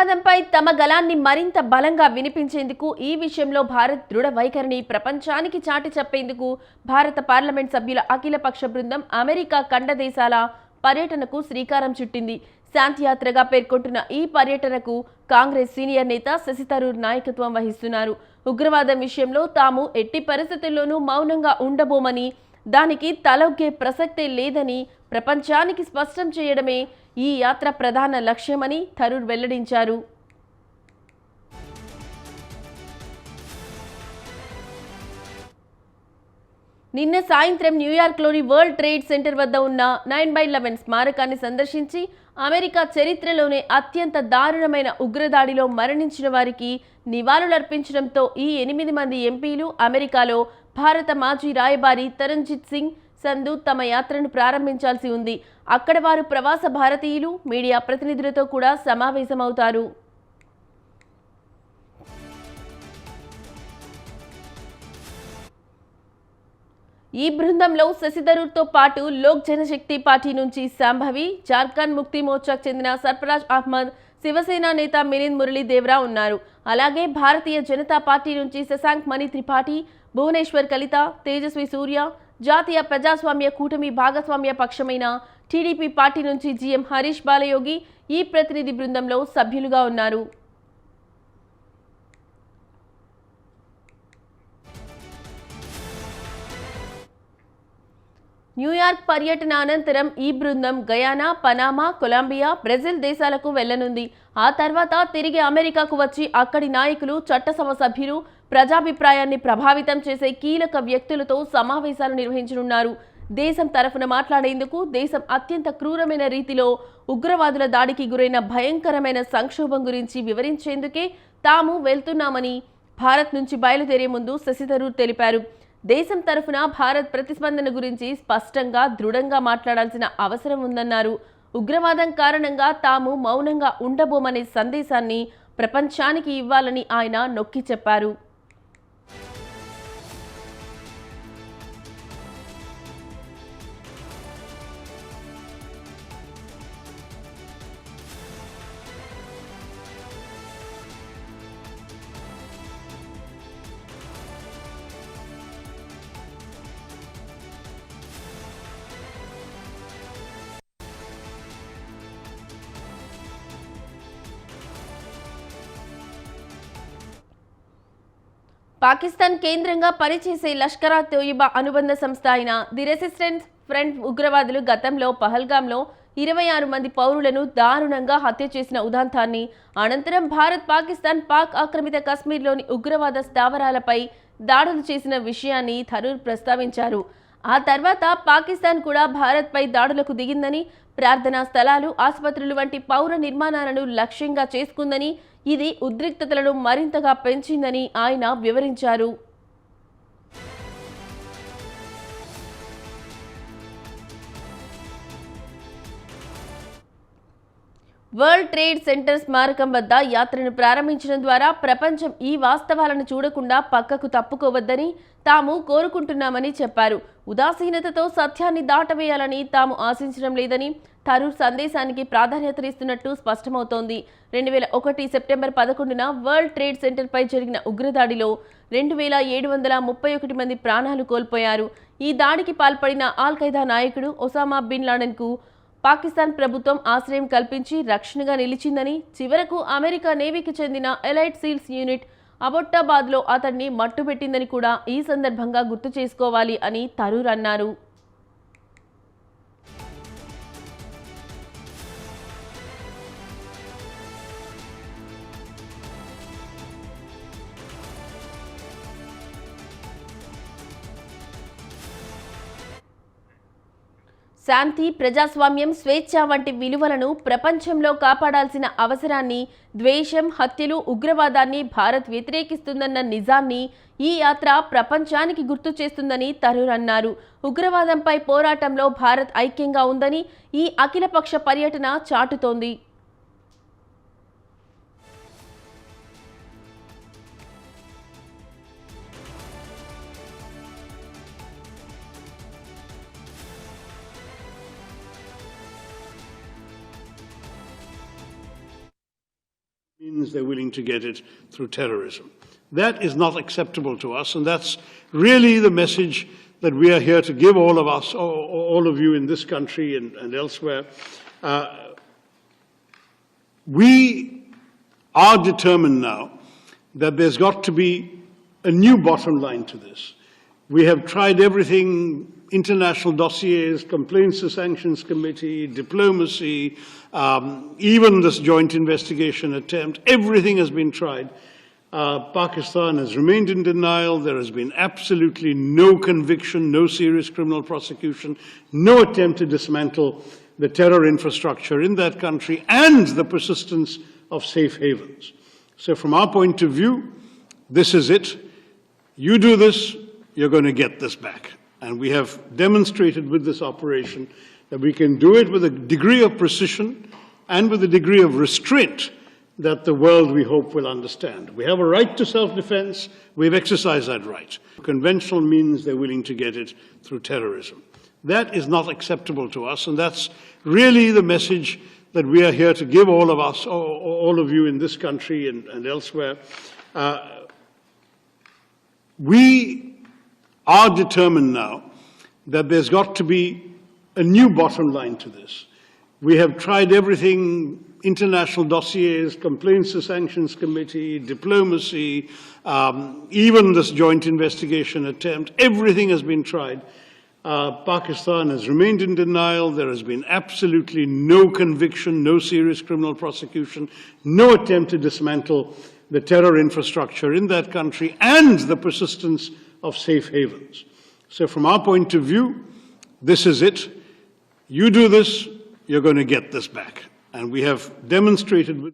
ఉగ్రవాదంపై తమ గళాన్ని మరింత బలంగా వినిపించేందుకు ఈ విషయంలో భారత్ దృఢ వైఖరిని ప్రపంచానికి చాటి చెప్పేందుకు భారత పార్లమెంట్ సభ్యుల అఖిలపక్ష బృందం అమెరికా ఖండ దేశాల పర్యటనకు శ్రీకారం చుట్టింది. శాంతియాత్రగా పేర్కొంటున్న ఈ పర్యటనకు కాంగ్రెస్ సీనియర్ నేత శశి థరూర్ నాయకత్వం వహిస్తున్నారు. ఉగ్రవాదం విషయంలో తాము ఎట్టి పరిస్థితుల్లోనూ మౌనంగా ఉండబోమని, దానికి తలొగ్గే ప్రసక్తే లేదని ప్రపంచానికి స్పష్టం చేయడమే ఈ యాత్ర ప్రధాన లక్ష్యమని థరూర్ వెల్లడించారు. నిన్న సాయంత్రం న్యూయార్క్లోని వరల్డ్ ట్రేడ్ సెంటర్ వద్ద ఉన్న 9/11 స్మారకాన్ని సందర్శించి అమెరికా చరిత్రలోనే అత్యంత దారుణమైన ఉగ్రదాడిలో మరణించిన వారికి నివాళులర్పించడంతో ఈ 8 మంది ఎంపీలు అమెరికాలో భారత మాజీ రాయబారి తరణ్జిత్ సింగ్ సంధు తమ యాత్రను ప్రారంభించాల్సి ఉంది. అక్కడ వారు ప్రవాస భారతీయులు, మీడియా ప్రతినిధులతో కూడా సమావేశమవుతారు. ఈ బృందంలో శశి థరూర్తో పాటు లోక్ జనశక్తి పార్టీ నుంచి శాంభవి, జార్ఖండ్ ముక్తి మోర్చాకు చెందిన సర్ఫరాజ్ అహ్మద్, శివసేన నేత మిలింద్ మురళీ దేవ్రా ఉన్నారు. అలాగే భారతీయ జనతా పార్టీ నుంచి శశాంక్ మణి త్రిపాఠి, భువనేశ్వర్ కలిత, తేజస్వి సూర్య, జాతీయ ప్రజాస్వామ్య కూటమి భాగస్వామ్య పక్షమైన టీడీపీ పార్టీ నుంచి జీఎం హరీష్ బాలయోగి ఈ ప్రతినిధి బృందంలో సభ్యులుగా ఉన్నారు. న్యూయార్క్ పర్యటన అనంతరం ఈ బృందం గయానా, పనామా, కొలంబియా, బ్రెజిల్ దేశాలకు వెళ్లనుంది. ఆ తర్వాత తిరిగి అమెరికాకు వచ్చి అక్కడి నాయకులు, చట్టసభ సభ్యులు, ప్రజాభిప్రాయాన్ని ప్రభావితం చేసే కీలక వ్యక్తులతో సమావేశాలు నిర్వహించనున్నారు. దేశం తరఫున మాట్లాడేందుకు, దేశం అత్యంత క్రూరమైన రీతిలో ఉగ్రవాదుల దాడికి గురైన భయంకరమైన సంక్షోభం గురించి వివరించేందుకే తాము వెళ్తున్నామని భారత్ నుంచి బయలుదేరే ముందు శశి థరూర్ తెలిపారు. దేశం తరఫున భారత్ ప్రతిస్పందన గురించి స్పష్టంగా, దృఢంగా మాట్లాడాల్సిన అవసరం ఉందన్నారు. ఉగ్రవాదం కారణంగా తాము మౌనంగా ఉండబోమనే సందేశాన్ని ప్రపంచానికి ఇవ్వాలని ఆయన నొక్కి చెప్పారు. పాకిస్తాన్ కేంద్రంగా పనిచేసే లష్కర్ తోయిబా అనుబంధ సంస్థ అయిన ది రెసిస్టెన్స్ ఫ్రంట్ ఉగ్రవాదులు గతంలో పహల్గాంలో 26 మంది పౌరులను దారుణంగా హత్య చేసిన ఉదంతాన్ని, అనంతరం భారత్, పాకిస్తాన్ పాక్ ఆక్రమిత కశ్మీర్లోని ఉగ్రవాద స్థావరాలపై దాడులు చేసిన విషయాన్ని థరూర్ ప్రస్తావించారు. ఆ తర్వాత పాకిస్తాన్ కూడా భారత్పై దాడులకు దిగిందని, ప్రార్థనా స్థలాలు, ఆసుపత్రులు వంటి పౌర నిర్మాణాలను లక్ష్యంగా చేసుకుందని, ఇది ఉద్రిక్తతలను మరింతగా పెంచిందని ఆయన వివరించారు. వరల్డ్ ట్రేడ్ సెంటర్ స్మారకం వద్ద యాత్రను ప్రారంభించడం ద్వారా ప్రపంచం ఈ వాస్తవాలను చూడకుండా పక్కకు తప్పుకోవద్దని తాము కోరుకుంటున్నామని చెప్పారు. ఉదాసీనతతో సత్యాన్ని దాటవేయాలని తాము ఆశించడం లేదని థరూర్ సందేశానికి ప్రాధాన్యతనిస్తున్నట్టు స్పష్టమవుతోంది. 2001 సెప్టెంబర్ 11న వరల్డ్ ట్రేడ్ సెంటర్పై జరిగిన ఉగ్రదాడిలో 2731 మంది ప్రాణాలు కోల్పోయారు. ఈ దాడికి పాల్పడిన ఆల్ ఖైదా నాయకుడు ఒసామా బిన్ లాడెన్కు పాకిస్తాన్ ప్రభుత్వం ఆశ్రయం కల్పించి రక్షణగా నిలిచిందని, చివరకు అమెరికా నేవీకి చెందిన ఎలైట్ సీల్స్ యూనిట్ అబొట్టాబాద్లో అతన్ని మట్టుబెట్టిందని కూడా ఈ సందర్భంగా గుర్తు చేసుకోవాలి అని థరూర్ అన్నారు. శాంతి, ప్రజాస్వామ్యం, స్వేచ్ఛ వంటి విలువలను ప్రపంచంలో కాపాడాల్సిన అవసరాన్ని, ద్వేషం, హత్యలు, ఉగ్రవాదాన్ని భారత్ వ్యతిరేకిస్తుందన్న నిజాన్ని ఈ యాత్ర ప్రపంచానికి గుర్తు చేస్తుందని థరూర్ అన్నారు. ఉగ్రవాదంపై పోరాటంలో భారత్ ఐక్యంగా ఉందని ఈ అఖిలపక్ష పర్యటన చాటుతోంది. means they're willing to get it through terrorism. That is not acceptable to us, and that's really the message that we are here to give all of us, all of you in this country and elsewhere. We are determined now that there's got to be a new bottom line to this. We have tried everything: international dossiers, complaints to sanctions committee, diplomacy, even this joint investigation attempt. Everything has been tried. Pakistan has remained in denial. There has been absolutely no conviction, no serious criminal prosecution, no attempt to dismantle the terror infrastructure in that country, and the persistence of safe havens. So from our point of view, this is it. You do this, you're going to get this back. And we have demonstrated with this operation that we can do it with a degree of precision and with a degree of restraint that the world, we hope, will understand. We have a right to self-defense. We've exercised that right. Conventional means they're willing to get it through terrorism. That is not acceptable to us, and that's really the message that we are here to give all of us, all of you in this country and elsewhere. We are determined now that there's got to be a new bottom line to this. We have tried everything: international dossiers, complaints to sanctions committee, diplomacy, even this joint investigation attempt. Everything has been tried. Pakistan has remained in denial. There has been absolutely no conviction, no serious criminal prosecution, no attempt to dismantle the terror infrastructure in that country, and the persistence of safe havens. So from our point of view, this is it. You do this, you're going to get this back. And we have demonstrated with